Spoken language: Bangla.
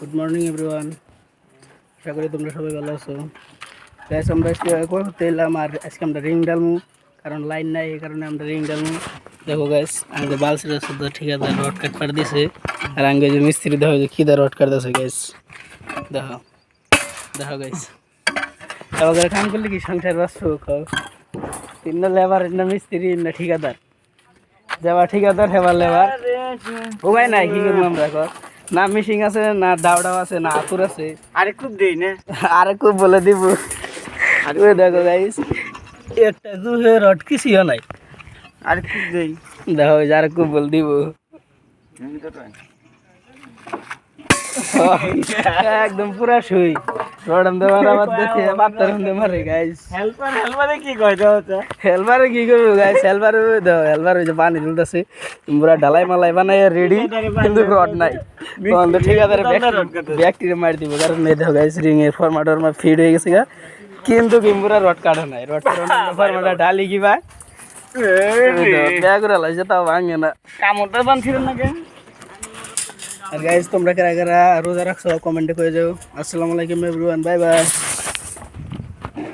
গুড মর্নিং এভরিওয়ান, আশা করি তোমরা সবাই ভালো আছো। গ্যাস আমরা আজকে করতে এলাম, আর আজকে আমরা রিং ডালমু, কারণ লাইন নাই, এই কারণে আমরা রিং ডালমু। দেখো গ্যাস, আমাদের বালসিরা শুধু ঠিকাদার রড কাট করে দিছে, আর আগে যে মিস্ত্রি দেখো যে খিদা রড কাটতেছে গ্যাস। দেখো দেখো গ্যাস, এবার কাম করলে কি সংসার বাঁচবো? খাও তিন না লেবার, না মিস্ত্রি, না ঠিকাদার। যাবা ঠিকাদার, হেবার লেবার, উপায় নাই, কি করবো আমরা? কর না মিশিং আছে, না ডাউডাও আছে, না আতুর আছে। আরে খুব দেই না। আরে খুব বলে দিব। ওই দেখো গাইস, একটা দুহে রড কিছুও নাই। আরে খুব দেই। দেখো ওই যে আর খুব বলে দিব, একদম পুরা শুই রড আনতে মারা বাদ দিতে পাত্তার আনতে মারে গাইস। হেল্পারে কি কয় দাও তা? হেলবারে কি করবো গাইস? হেলবারে দেখো, হেলবার ওই যে পানি তুলতেছে, পুরা ঢালাই মালাই বানাই রেডি, কিন্তু রড নাই। তখন তো ঠিকাদারে ব্যাকটেরিয়া মারি দিব, কারণ এই দেখো গাইস, রিং এর ফরম্যাট ফিট হয়ে গেছে গা, কিন্তু কিম্বুরা রড কাটা নাই। রড ফরম্যাট ঢালি কি ভাই ব্যাগুরা লাগছে, তাও ভাঙে না। কামড়টা বানছিল না কেন? আর গাইস, তোমরা কারা কারা রোজা রাখছো কমেন্টে করে যাও। আসসালামু আলাইকুম এভরিওয়ান, বাই বাই।